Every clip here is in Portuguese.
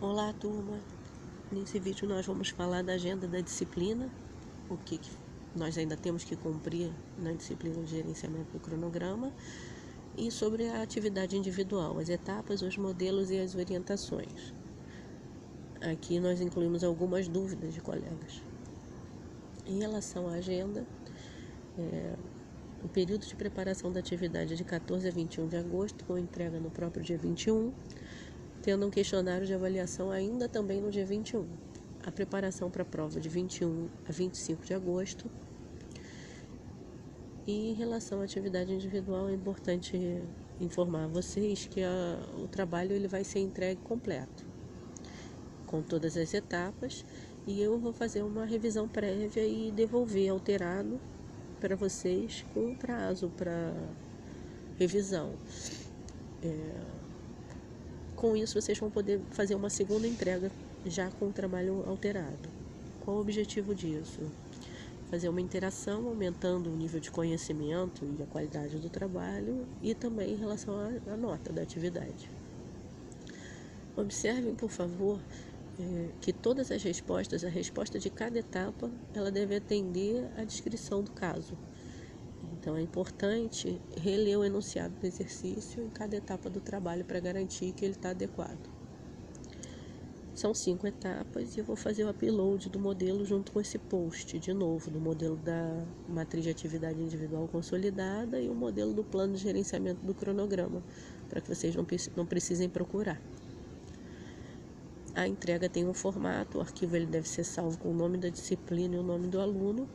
Olá, turma! Nesse vídeo nós vamos falar da agenda da disciplina, o que nós ainda temos que cumprir na disciplina de gerenciamento do cronograma e sobre a atividade individual, as etapas, os modelos e as orientações. Aqui nós incluímos algumas dúvidas de colegas. Em relação à agenda, o período de preparação da atividade é de 14 a 21 de agosto, com entrega no próprio dia 21, tendo um questionário de avaliação ainda também no dia 21. A preparação para a prova de 21 a 25 de agosto. E em relação à atividade individual, é importante informar vocês que o trabalho ele vai ser entregue completo, com todas as etapas, e eu vou fazer uma revisão prévia e devolver alterado para vocês com prazo para revisão. Com isso, vocês vão poder fazer uma segunda entrega já com o trabalho alterado. Qual o objetivo disso? Fazer uma interação, aumentando o nível de conhecimento e a qualidade do trabalho e também em relação à nota da atividade. Observem, por favor, que todas as respostas, a resposta de cada etapa, ela deve atender à descrição do caso. Então é importante reler o enunciado do exercício em cada etapa do trabalho para garantir que ele está adequado. São 5 etapas e eu vou fazer o upload do modelo junto com esse post, de novo, do modelo da matriz de atividade individual consolidada e o modelo do plano de gerenciamento do cronograma, para que vocês não precisem procurar. A entrega tem um formato, o arquivo ele deve ser salvo com o nome da disciplina e o nome do aluno,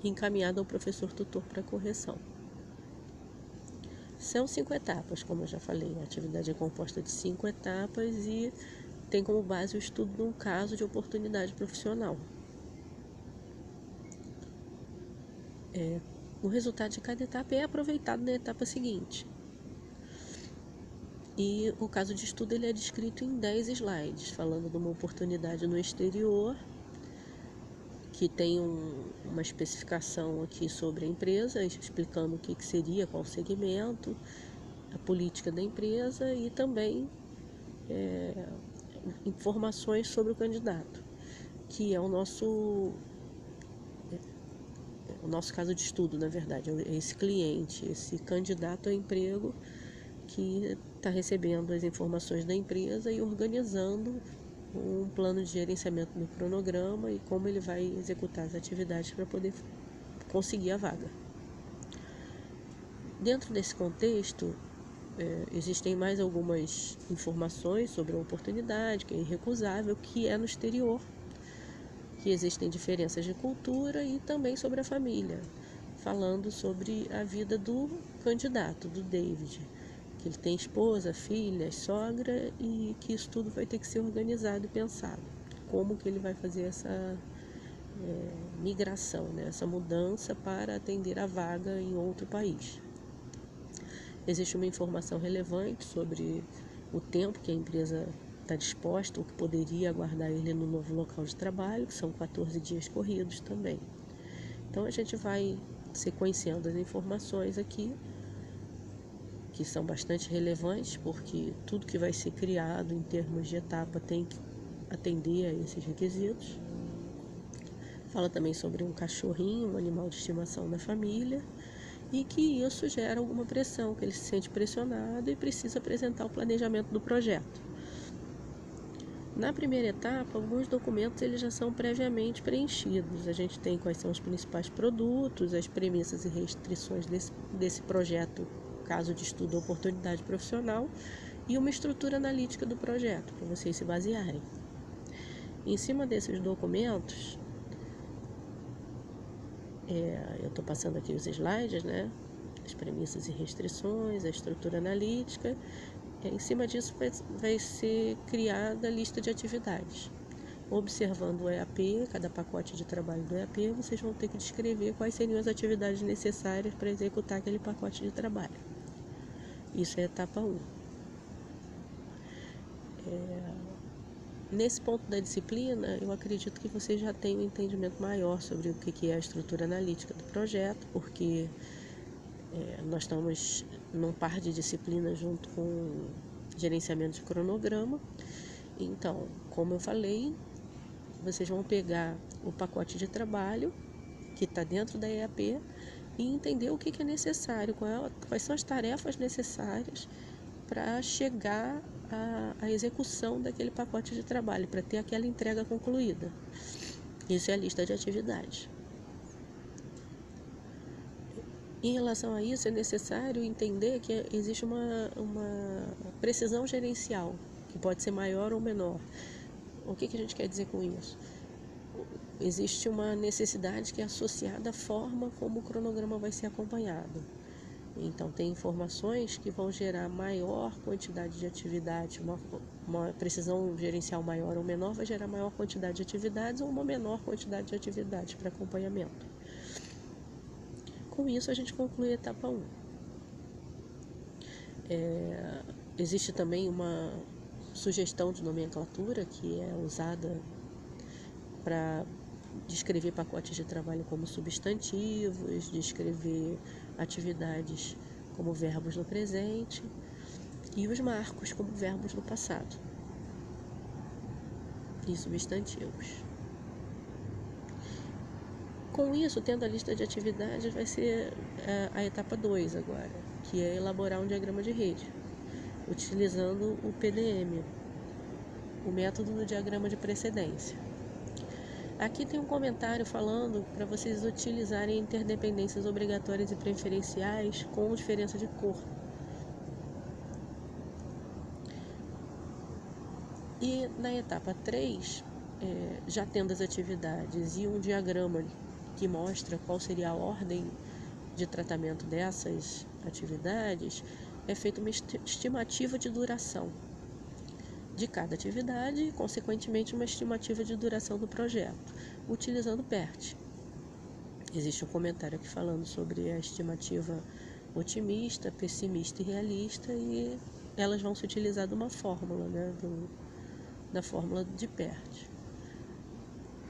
e encaminhado ao professor tutor para correção. São 5 etapas, como eu já falei, a atividade é composta de 5 etapas e tem como base o estudo de um caso de oportunidade profissional. O resultado de cada etapa é aproveitado na etapa seguinte. E o caso de estudo ele é descrito em 10 slides, falando de uma oportunidade no exterior, que tem uma especificação aqui sobre a empresa, explicando o que seria, qual o segmento, a política da empresa e também informações sobre o candidato, que é o nosso caso de estudo, na verdade, é esse cliente, esse candidato a emprego que está recebendo as informações da empresa e organizando um plano de gerenciamento do cronograma e como ele vai executar as atividades para poder conseguir a vaga. Dentro desse contexto, existem mais algumas informações sobre a oportunidade, que é irrecusável, que é no exterior, que existem diferenças de cultura e também sobre a família, falando sobre a vida do candidato, do David, que ele tem esposa, filha, sogra e que isso tudo vai ter que ser organizado e pensado. Como que ele vai fazer essa migração, né? Essa mudança para atender a vaga em outro país. Existe uma informação relevante sobre o tempo que a empresa está disposta, o que poderia aguardar ele no novo local de trabalho, que são 14 dias corridos também. Então a gente vai sequenciando as informações aqui, que são bastante relevantes, porque tudo que vai ser criado em termos de etapa tem que atender a esses requisitos. Fala também sobre um cachorrinho, um animal de estimação da família, e que isso gera alguma pressão, que ele se sente pressionado e precisa apresentar o planejamento do projeto. Na primeira etapa, alguns documentos eles já são previamente preenchidos. A gente tem quais são os principais produtos, as premissas e restrições desse projeto, caso de estudo ou oportunidade profissional, e uma estrutura analítica do projeto, para vocês se basearem. Em cima desses documentos, eu estou passando aqui os slides, né? As premissas e restrições, a estrutura analítica. Em cima disso vai ser criada a lista de atividades. Observando o EAP, cada pacote de trabalho do EAP, vocês vão ter que descrever quais seriam as atividades necessárias para executar aquele pacote de trabalho. Isso é a etapa 1. Nesse ponto da disciplina, eu acredito que vocês já têm um entendimento maior sobre o que é a estrutura analítica do projeto, porque nós estamos num par de disciplinas junto com gerenciamento de cronograma, Então, como eu falei, vocês vão pegar o pacote de trabalho que está dentro da EAP e entender o que é necessário, quais são as tarefas necessárias para chegar à execução daquele pacote de trabalho, para ter aquela entrega concluída. Isso é a lista de atividades. Em relação a isso, é necessário entender que existe uma precisão gerencial, que pode ser maior ou menor. O que a gente quer dizer com isso? Existe uma necessidade que é associada à forma como o cronograma vai ser acompanhado. Então, tem informações que vão gerar maior quantidade de atividades, uma precisão gerencial maior ou menor vai gerar maior quantidade de atividades ou uma menor quantidade de atividades para acompanhamento. Com isso, a gente conclui a etapa 1. Existe também uma sugestão de nomenclatura que é usada para descrever pacotes de trabalho como substantivos, descrever atividades como verbos no presente e os marcos como verbos no passado e substantivos. Com isso, tendo a lista de atividades, vai ser a etapa 2 agora, que é elaborar um diagrama de rede, utilizando o PDM, o método do diagrama de precedência. Aqui tem um comentário falando para vocês utilizarem interdependências obrigatórias e preferenciais com diferença de cor. E na etapa 3, já tendo as atividades e um diagrama que mostra qual seria a ordem de tratamento dessas atividades, é feita uma estimativa de duração de cada atividade e, consequentemente, uma estimativa de duração do projeto, utilizando PERT. Existe um comentário aqui falando sobre a estimativa otimista, pessimista e realista, e elas vão se utilizar de uma fórmula, da fórmula de PERT.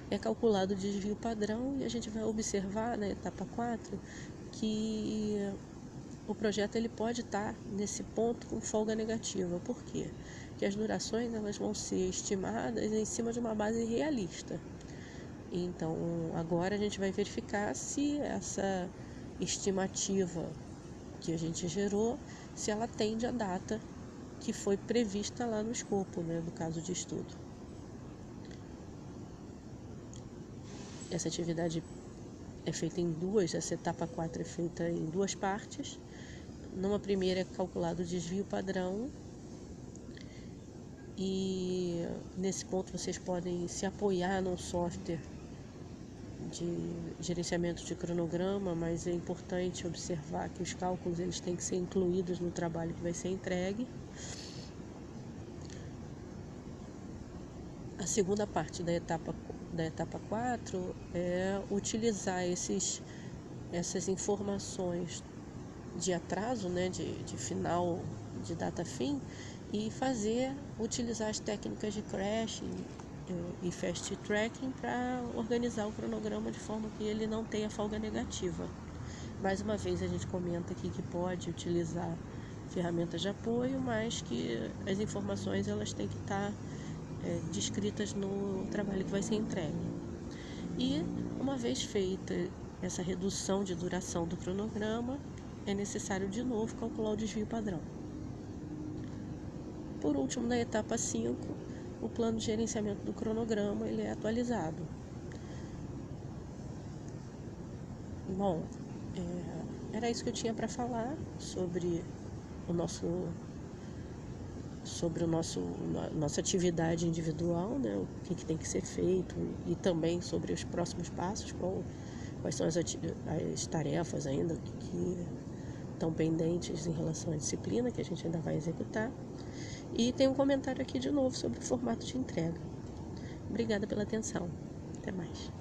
É calculado o desvio padrão e a gente vai observar na etapa 4 que o projeto ele pode estar nesse ponto com folga negativa. Por quê? Porque as durações elas vão ser estimadas em cima de uma base realista. Então, agora a gente vai verificar se essa estimativa que a gente gerou, se ela atende à data que foi prevista lá no escopo, do caso de estudo. Essa atividade é feita essa etapa 4 é feita em 2 partes. Numa primeira é calculado o desvio padrão e nesse ponto vocês podem se apoiar num software de gerenciamento de cronograma, mas é importante observar que os cálculos eles têm que ser incluídos no trabalho que vai ser entregue. A segunda parte da etapa 4 é utilizar essas informações de atraso, de final, de data fim, e utilizar as técnicas de crashing e fast tracking para organizar o cronograma de forma que ele não tenha folga negativa. Mais uma vez a gente comenta aqui que pode utilizar ferramentas de apoio, mas que as informações elas têm que estar descritas no trabalho que vai ser entregue. E uma vez feita essa redução de duração do cronograma, é necessário de novo calcular o desvio padrão. Por último, na etapa 5, o plano de gerenciamento do cronograma ele é atualizado. Bom, era isso que eu tinha para falar sobre nossa atividade individual, o que tem que ser feito, e também sobre os próximos passos, quais são as tarefas ainda que estão pendentes em relação à disciplina que a gente ainda vai executar. E tem um comentário aqui de novo sobre o formato de entrega. Obrigada pela atenção. Até mais.